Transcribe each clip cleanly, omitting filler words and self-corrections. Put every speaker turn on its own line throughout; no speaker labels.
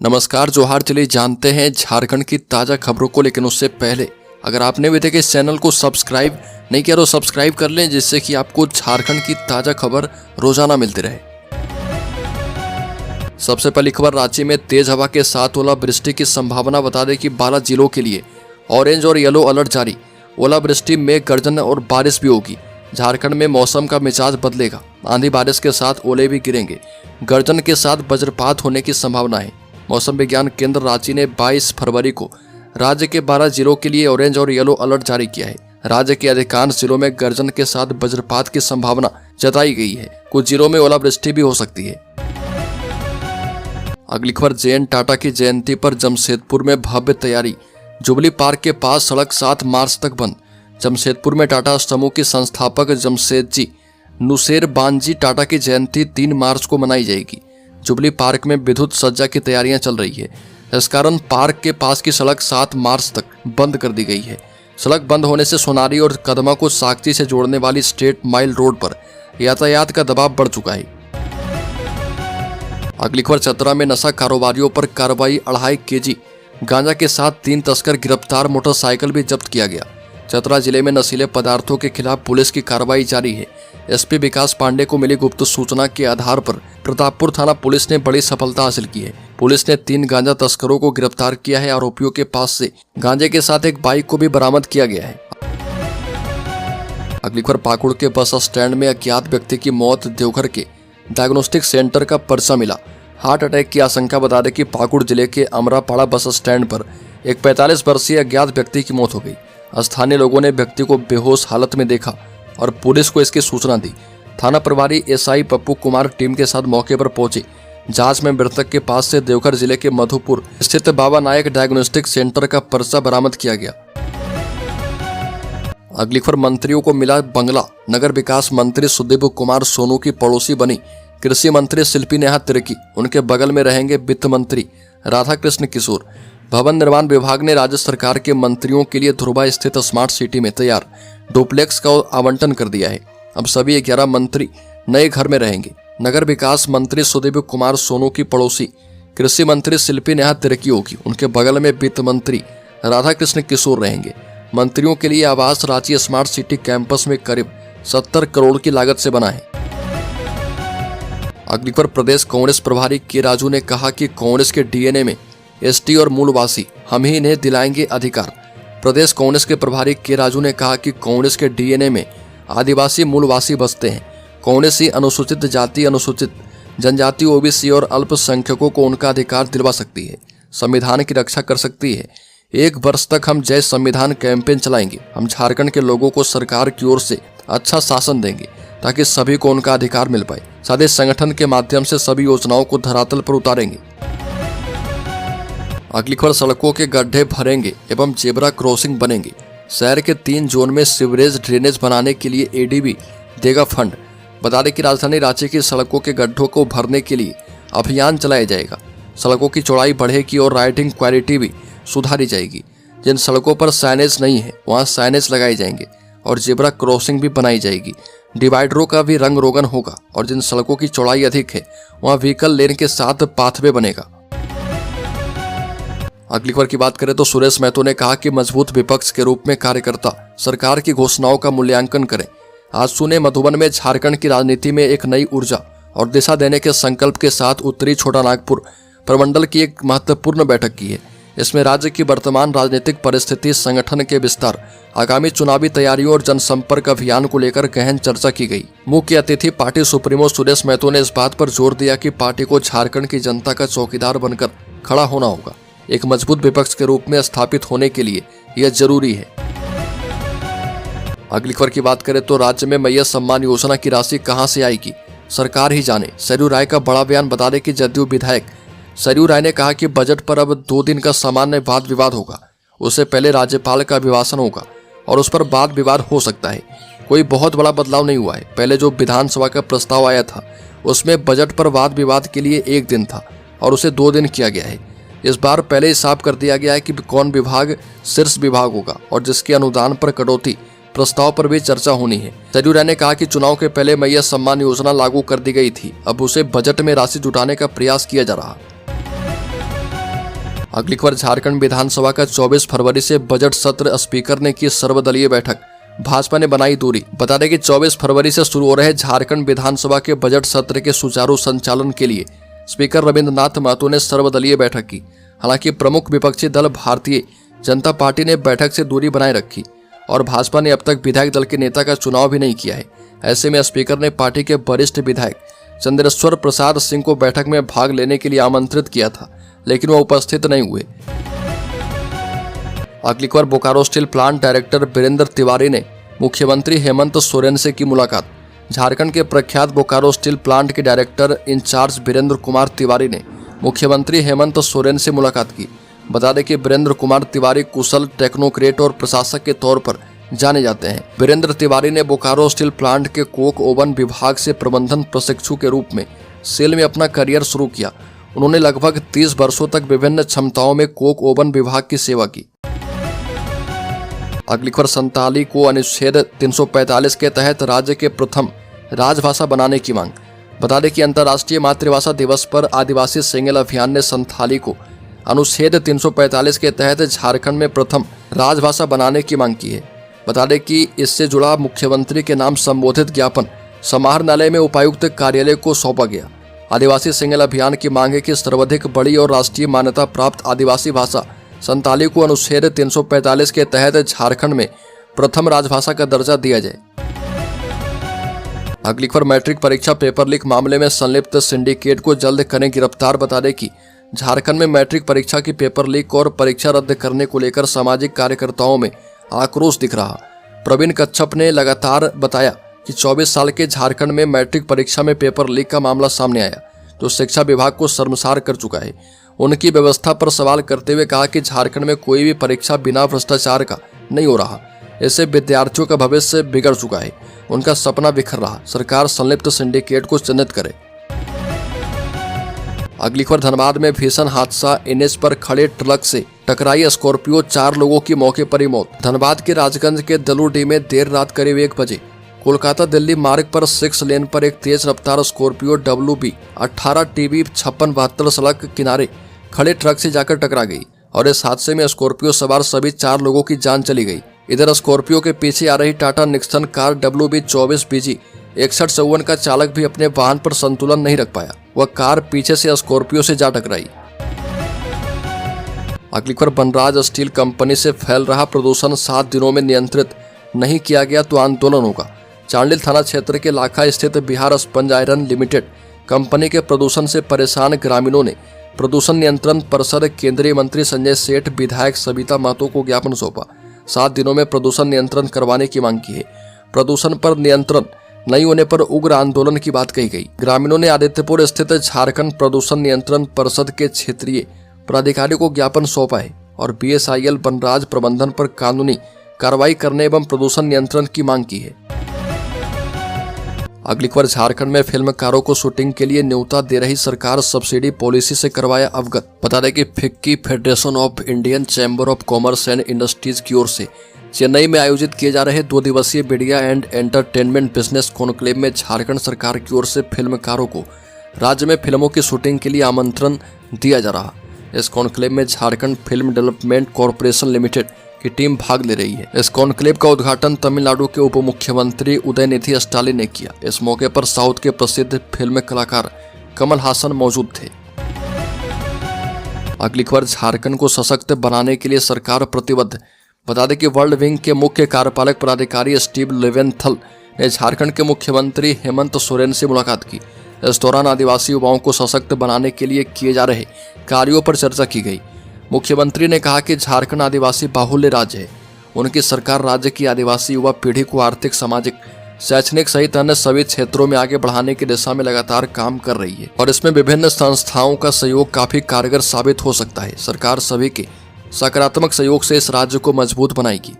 नमस्कार, जोहार। चलिए जानते हैं झारखंड की ताज़ा खबरों को, लेकिन उससे पहले अगर आपने अभी तक इस चैनल को सब्सक्राइब नहीं किया तो सब्सक्राइब कर लें, जिससे कि आपको झारखंड की ताज़ा खबर रोजाना मिलती रहे। सबसे पहली खबर, रांची में तेज हवा के साथ ओलावृष्टि की संभावना। बता दें कि 12 जिलों के लिए ऑरेंज और येलो अलर्ट जारी। ओलावृष्टि में गर्जन और बारिश भी होगी। झारखंड में मौसम का मिजाज बदलेगा। आंधी बारिश के साथ ओले भी गिरेंगे। गर्जन के साथ वज्रपात होने की संभावना है। मौसम विज्ञान केंद्र रांची ने 22 फरवरी को राज्य के 12 जिलों के लिए ऑरेंज और येलो अलर्ट जारी किया है। राज्य के अधिकांश जिलों में गर्जन के साथ वज्रपात की संभावना जताई गई है। कुछ जिलों में ओलावृष्टि भी हो सकती है। अगली खबर, जे.एन. टाटा की जयंती पर जमशेदपुर में भव्य तैयारी। जुबली पार्क के पास सड़क 7 मार्च तक बंद। जमशेदपुर में टाटा समूह के संस्थापक जमशेदजी नुसेरबानजी टाटा की जयंती 3 मार्च को मनाई जाएगी। जुबली पार्क में विद्युत सज्जा की तैयारियां चल रही है। इस कारण पार्क के पास की सड़क 7 मार्च तक बंद कर दी गई है। सड़क बंद होने से सोनारी और कदमा को साकची से जोड़ने वाली स्टेट माइल रोड पर यातायात का दबाव बढ़ चुका है। अगली खबर, चतरा में नशा कारोबारियों पर कार्रवाई। 2.5 केजी गांजा के साथ 3 तस्कर गिरफ्तार। मोटरसाइकिल भी जब्त किया गया। चतरा जिले में नशीले पदार्थों के खिलाफ पुलिस की कार्रवाई जारी है। एसपी विकास पांडे को मिली गुप्त सूचना के आधार पर प्रतापपुर थाना पुलिस ने बड़ी सफलता हासिल की है। पुलिस ने 3 गांजा तस्करों को गिरफ्तार किया है। आरोपियों के पास से गांजे के साथ एक बाइक को भी बरामद किया गया है। अगली खबर, पाकुड़ के बस स्टैंड में अज्ञात व्यक्ति की मौत। देवघर के डायग्नोस्टिक सेंटर का पर्चा मिला। हार्ट अटैक की आशंका। बता दें कि पाकुड़ जिले के अमरापाड़ा बस स्टैंड पर एक 45 वर्षीय अज्ञात व्यक्ति की मौत हो गई। स्थानीय लोगों ने व्यक्ति को बेहोश हालत में देखा और पुलिस को इसकी सूचना दी। थाना प्रभारी एसआई पप्पू कुमार टीम के साथ मौके पर पहुंचे। जांच में मृतक के पास से देवघर जिले के मधुपुर स्थित बाबा नायक डायग्नोस्टिक सेंटर का पर्चा बरामद किया गया। अगली खबर, मंत्रियों को मिला बंगला। नगर विकास मंत्री सुदीप कुमार सोनू की पड़ोसी बनी कृषि मंत्री शिल्पी नेहा तिर्की। उनके बगल में रहेंगे वित्त मंत्री राधाकृष्ण किशोर। भवन निर्माण विभाग ने राज्य सरकार के मंत्रियों के लिए ध्रुवा स्थित स्मार्ट सिटी में तैयार डुप्लेक्स का आवंटन कर दिया है। अब सभी 11 मंत्री नए घर में रहेंगे। नगर विकास मंत्री सुदीप कुमार सोनू की पड़ोसी कृषि मंत्री शिल्पी नेहा तिर्की होगी। उनके बगल में वित्त मंत्री राधाकृष्ण किशोर रहेंगे। मंत्रियों के लिए आवास रांची स्मार्ट सिटी कैंपस में करीब 70 करोड़ की लागत से बना है। अगली पर प्रदेश कांग्रेस प्रभारी के राजू ने कहा कि कांग्रेस के डीएनए में एसटी और मूलवासी, हम ही इन्हें दिलाएंगे अधिकार। प्रदेश कांग्रेस के प्रभारी के राजू ने कहा कि कांग्रेस के डीएनए में आदिवासी मूलवासी बसते हैं। कांग्रेस ही अनुसूचित जाति, अनुसूचित जनजाति, ओबीसी और अल्पसंख्यकों को उनका अधिकार दिलवा सकती है, संविधान की रक्षा कर सकती है। 1 वर्ष तक हम जय संविधान कैंपेन चलाएंगे। हम झारखंड के लोगों को सरकार की ओर से अच्छा शासन देंगे ताकि सभी को उनका अधिकार मिल पाए। साथ ही संगठन के माध्यम से सभी योजनाओं को धरातल पर उतारेंगे। अगली खबर, सड़कों के गड्ढे भरेंगे एवं जेब्रा क्रॉसिंग बनेंगे। शहर के 3 जोन में सीवरेज ड्रेनेज बनाने के लिए एडीबी देगा फंड। बता दें कि राजधानी रांची की सड़कों के गड्ढों को भरने के लिए अभियान चलाया जाएगा। सड़कों की चौड़ाई बढ़ेगी और राइडिंग क्वालिटी भी सुधारी जाएगी। जिन सड़कों पर साइनेज नहीं है वहां साइनेज लगाए जाएंगे और जेब्रा क्रॉसिंग भी बनाई जाएगी। डिवाइडरों का भी रंग रोगन होगा और जिन सड़कों की चौड़ाई अधिक है वहां व्हीकल लेन के साथ पाथवे बनेगा। अगली खबर की बात करें तो सुरेश महतो ने कहा कि मजबूत विपक्ष के रूप में कार्यकर्ता सरकार की घोषणाओं का मूल्यांकन करें। आजसू ने मधुबन में झारखंड की राजनीति में एक नई ऊर्जा और दिशा देने के संकल्प के साथ उत्तरी छोटा नागपुर प्रमंडल की एक महत्वपूर्ण बैठक की है। इसमें राज्य की वर्तमान राजनीतिक परिस्थिति, संगठन के विस्तार, आगामी चुनावी तैयारियों और जनसंपर्क अभियान को लेकर गहन चर्चा की गई। मुख्य अतिथि पार्टी सुप्रीमो सुरेश महतो ने इस बात पर जोर दिया कि पार्टी को झारखंड की जनता का चौकीदार बनकर खड़ा होना होगा। एक मजबूत विपक्ष के रूप में स्थापित होने के लिए यह जरूरी है। अगली खबर की बात करें तो राज्य में मैया सम्मान योजना की राशि कहां से आएगी, सरकार ही जाने। सरयू राय का बड़ा बयान। बता दें कि जदयू विधायक सरयू राय ने कहा कि बजट पर अब 2 दिन का सामान्य वाद विवाद होगा। उससे पहले राज्यपाल का अभिभाषण होगा और उस पर वाद विवाद हो सकता है। कोई बहुत बड़ा बदलाव नहीं हुआ है। पहले जो विधानसभा का प्रस्ताव आया था उसमें बजट पर वाद विवाद के लिए 1 दिन था और उसे 2 दिन किया गया है। इस बार पहले ही साफ कर दिया गया है कि कौन विभाग शीर्ष विभाग होगा और जिसके अनुदान पर कटौती प्रस्ताव पर भी चर्चा होनी है। सरयू राय ने कहा कि चुनाव के पहले मैया सम्मान योजना लागू कर दी गई थी। अब उसे बजट में राशि जुटाने का प्रयास किया जा रहा। अगली खबर, झारखंड विधानसभा का 24 फरवरी से बजट सत्र, स्पीकर ने की सर्वदलीय बैठक, भाजपा ने बनाई दूरी। बता दें कि 24 फरवरी से शुरू हो रहे झारखंड विधानसभा के बजट सत्र के सुचारू संचालन के लिए स्पीकर रविंद्रनाथ महतो ने सर्वदलीय बैठक की। हालांकि प्रमुख विपक्षी दल भारतीय जनता पार्टी ने बैठक से दूरी बनाए रखी और भाजपा ने अब तक विधायक दल के नेता का चुनाव भी नहीं किया है। ऐसे में स्पीकर ने पार्टी के वरिष्ठ विधायक चंद्रेश्वर प्रसाद सिंह को बैठक में भाग लेने के लिए आमंत्रित किया था, लेकिन वह उपस्थित नहीं हुए। अगली खबर, Bokaro steel plant director Virendra Tiwari ने मुख्यमंत्री हेमंत सोरेन से की मुलाकात। झारखंड के प्रख्यात बोकारो स्टील प्लांट के डायरेक्टर इंचार्ज वीरेंद्र कुमार तिवारी ने मुख्यमंत्री हेमंत सोरेन से मुलाकात की। बता दें कि वीरेंद्र कुमार तिवारी कुशल टेक्नोक्रेट और प्रशासक के तौर पर जाने जाते हैं। वीरेंद्र तिवारी ने बोकारो स्टील प्लांट के कोक ओवन विभाग से प्रबंधन प्रशिक्षु के रूप में सेल में अपना करियर शुरू किया। उन्होंने लगभग 30 वर्षों तक विभिन्न क्षमताओं में कोक ओवन विभाग की सेवा की। अगली खबर, संताली को अनुच्छेद 345 के तहत राज्य के प्रथम राजभाषा बनाने की मांग। बता दें कि अंतर्राष्ट्रीय मातृभाषा दिवस पर आदिवासी सिंगल अभियान ने संथाली को अनुच्छेद 345 के तहत झारखंड में प्रथम राजभाषा बनाने की मांग की है। बता दें कि इससे जुड़ा मुख्यमंत्री के नाम संबोधित ज्ञापन समाहरणालय में उपायुक्त कार्यालय को सौंपा गया। आदिवासी सिंगल अभियान की मांग है कि सर्वाधिक बड़ी और राष्ट्रीय मान्यता प्राप्त आदिवासी भाषा संताली को अनुच्छेद 345 के तहत झारखंड में प्रथम राजभाषा का दर्जा दिया जाए। अगली खबर, मैट्रिक परीक्षा पेपर लीक मामले में संलिप्त सिंडिकेट को जल्द करें गिरफ्तार। बता दें कि झारखंड में मैट्रिक परीक्षा की पेपर लीक और परीक्षा रद्द करने को लेकर सामाजिक कार्यकर्ताओं में आक्रोश दिख रहा। प्रवीण कच्छप ने लगातार बताया कि 24 साल के झारखंड में मैट्रिक परीक्षा में पेपर लीक का मामला सामने आया, जो शिक्षा विभाग को शर्मसार कर चुका है। उनकी व्यवस्था पर सवाल करते हुए कहा कि झारखंड में कोई भी परीक्षा बिना भ्रष्टाचार का नहीं हो रहा। इससे विद्यार्थियों का भविष्य बिगड़ चुका है, उनका सपना बिखर रहा। सरकार संलिप्त सिंडिकेट को चिन्हित करे। अगली खबर, धनबाद में भीषण हादसा, एनएच पर खड़े ट्रक से टकराई स्कॉर्पियो, 4 लोगों की मौके पर ही मौत। धनबाद के राजगंज के दलूडी में देर रात करीब 1 बजे कोलकाता दिल्ली मार्ग पर 6 लेन पर एक तेज रफ्तार स्कॉर्पियो WB 18 TB 5672 सड़क किनारे खड़े ट्रक से जाकर टकरा गई और इस हादसे में स्कॉर्पियो सवार सभी 4 लोगों की जान चली गई। इधर स्कॉर्पियो के पीछे आ रही Tata Nixon car WB 24 BG 6154 का चालक भी अपने वाहन पर संतुलन नहीं रख पाया। वह कार पीछे से स्कॉर्पियो से जा टकराई। अगली खबर, बनराज स्टील कंपनी से फैल रहा प्रदूषण 7 दिनों में नियंत्रित नहीं किया गया तो आंदोलन होगा। चांडिल थाना क्षेत्र के लाखा स्थित Bihar sponge iron limited company के प्रदूषण से परेशान ग्रामीणों ने प्रदूषण नियंत्रण परिषद, केंद्रीय मंत्री संजय सेठ, विधायक सविता महतो को ज्ञापन सौंपा। 7 दिनों में प्रदूषण नियंत्रण करवाने की मांग की है। प्रदूषण पर नियंत्रण नहीं होने पर उग्र आंदोलन की बात कही गई। ग्रामीणों ने आदित्यपुर स्थित झारखंड प्रदूषण नियंत्रण परिषद के क्षेत्रीय पदाधिकारी को ज्ञापन सौंपा है और BSIL बनराज प्रबंधन पर कानूनी कार्रवाई करने एवं प्रदूषण नियंत्रण की मांग की है। अगली खबर, झारखंड में फिल्मकारों को शूटिंग के लिए न्योता दे रही सरकार, सब्सिडी पॉलिसी से करवाया अवगत। बता दें कि FICCI federation of Indian chamber of commerce and industries की ओर से चेन्नई में आयोजित किए जा रहे 2 दिवसीय media and entertainment business conclave में झारखंड सरकार की ओर से फिल्मकारों को राज्य में फिल्मों की शूटिंग के लिए आमंत्रण दिया जा रहा। इस कॉन्क्लेव में Jharkhand film development corporation limited की टीम भाग ले रही है। इस कॉन्क्लेव का उद्घाटन तमिलनाडु के उप मुख्यमंत्री उदयनिधि स्टालिन ने किया। इस मौके पर साउथ के प्रसिद्ध फिल्म कलाकार कमल हासन मौजूद थे। अगली खबर, झारखंड को सशक्त बनाने के लिए सरकार प्रतिबद्ध। बता दें कि वर्ल्ड विंग के मुख्य कार्यपालक पदाधिकारी स्टीव लेवेंथल ने झारखंड के मुख्यमंत्री हेमंत सोरेन से मुलाकात की। इस दौरान आदिवासी युवाओं को सशक्त बनाने के लिए किए जा रहे कार्यों पर चर्चा की गई। मुख्यमंत्री ने कहा कि झारखंड आदिवासी बाहुल्य राज्य है। उनकी सरकार राज्य की आदिवासी युवा पीढ़ी को आर्थिक, सामाजिक, शैक्षणिक सहित अन्य सभी क्षेत्रों में आगे बढ़ाने की दिशा में लगातार काम कर रही है और इसमें विभिन्न संस्थाओं का सहयोग काफी कारगर साबित हो सकता है। सरकार सभी के सकारात्मक सहयोग से इस राज्य को मजबूत बनाएगी।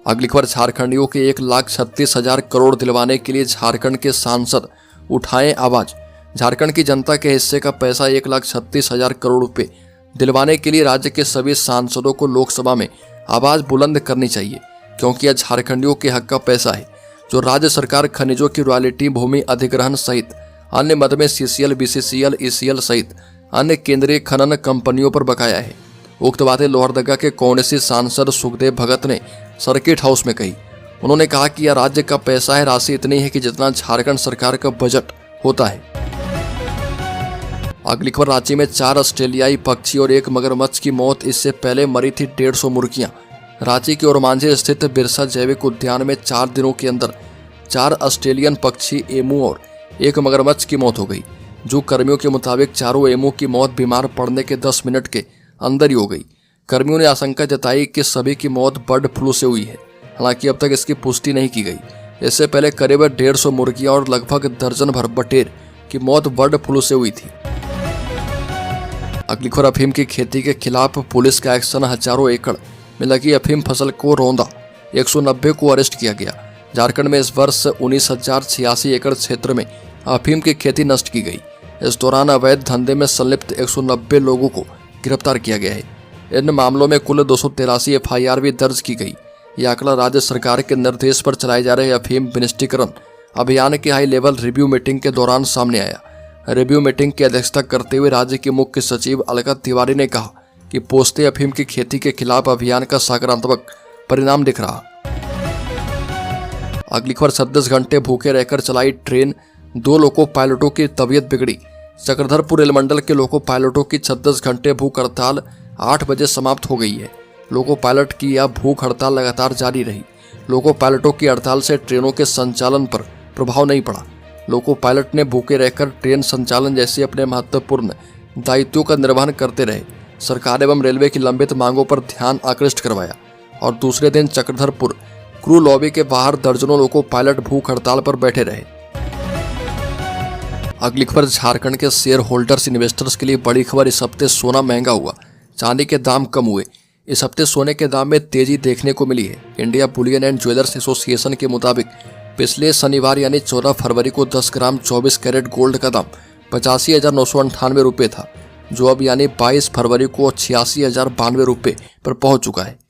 अगली खबर, झारखंडियों के 1,36,000 करोड़ दिलवाने के लिए झारखंड के सांसद उठाएं आवाज। झारखंड की जनता के हिस्से का पैसा 1,36,000 करोड़ रुपए दिलवाने के लिए राज्य के सभी सांसदों को लोकसभा में आवाज बुलंद करनी चाहिए, क्योंकि यह झारखंडियों के हक का पैसा है जो राज्य सरकार खनिजों की रॉयल्टी, भूमि अधिग्रहण सहित अन्य मद में CCL, BCCL, ECL सहित अन्य केंद्रीय खनन कंपनियों पर बकाया है। उक्त बातें लोहरदगा के कांग्रेसी सांसद सुखदेव भगत ने सर्किट हाउस में कही। उन्होंने कहा कि यह राज्य का पैसा है, राशि इतनी है कि जितना झारखंड सरकार का बजट होता है। अगली खबर, रांची में 4 ऑस्ट्रेलियाई पक्षी और 1 मगरमच्छ की मौत। इससे पहले मरी थी 150 मुर्गियां। रांची के ओरमांझी स्थित बिरसा जैविक उद्यान में 4 दिनों के अंदर 4 ऑस्ट्रेलियन पक्षी, एमू और 1 मगरमच्छ की मौत हो गई। जू कर्मियों के मुताबिक चारों एमू की मौत बीमार पड़ने के 10 मिनट के अंदर ही हो गई। कर्मियों ने आशंका जताई कि सभी की मौत बर्ड फ्लू से हुई है। हालांकि अब तक इसकी पुष्टि नहीं की गई। इससे पहले करीब 150 मुर्गियां और लगभग दर्जन भर बटेर की मौत बर्ड फ्लू से हुई थी। अगली खबर, अफीम की खेती के खिलाफ पुलिस का एक्शन। हजारों एकड़ में लगी अफीम फसल को रौंदा, 190 को अरेस्ट किया गया। झारखंड में इस वर्ष 19,086 एकड़ क्षेत्र में अफीम की खेती नष्ट की गई। इस दौरान अवैध धंधे में संलिप्त 190 लोगों को गिरफ्तार किया गया है। इन मामलों में कुल 283 एफआईआर भी दर्ज की गई। यह आंकड़ा राज्य सरकार के निर्देश पर चलाए जा रहे अफीम विनिष्टीकरण अभियान के हाई लेवल रिव्यू मीटिंग के दौरान सामने आया। रिव्यू मीटिंग की अध्यक्षता करते हुए राज्य के मुख्य सचिव अलका तिवारी ने कहा कि पोस्ते अफीम की खेती के खिलाफ अभियान का सकारात्मक परिणाम दिख रहा। अगली खबर, 26 घंटे भूखे रहकर चलाई ट्रेन, 2 लोको पायलटों की तबीयत बिगड़ी। चक्रधरपुर रेल मंडल के लोको पायलटों की 26 घंटे भूख हड़ताल 8 बजे समाप्त हो गई है। लोको पायलट की यह भूख हड़ताल लगातार जारी रही। लोको पायलटों की हड़ताल से ट्रेनों के संचालन पर प्रभाव नहीं पड़ा। लोको पायलट ने भूखे रहकर ट्रेन संचालन जैसे अपने महत्वपूर्ण दायित्वों का निर्वहन करते रहे। सरकार एवं रेलवे की लंबित मांगों पर ध्यान आकृष्ट करवाया और दूसरे दिन चक्रधरपुर क्रू लॉबी के बाहर दर्जनों लोको पायलट भूख हड़ताल पर बैठे रहे। अगली खबर, झारखंड के शेयर होल्डर्स इन्वेस्टर्स के लिए बड़ी खबर। इस हफ्ते सोना महंगा हुआ, चांदी के दाम कम हुए। इस हफ्ते सोने के दाम में तेजी देखने को मिली है। India Boolean and jewellers association के मुताबिक पिछले शनिवार यानी 14 फरवरी को 10 ग्राम 24 कैरेट गोल्ड का दाम 85,998 रुपये था, जो अब यानी 22 फरवरी को 86,092 रुपये पर पहुंच चुका है।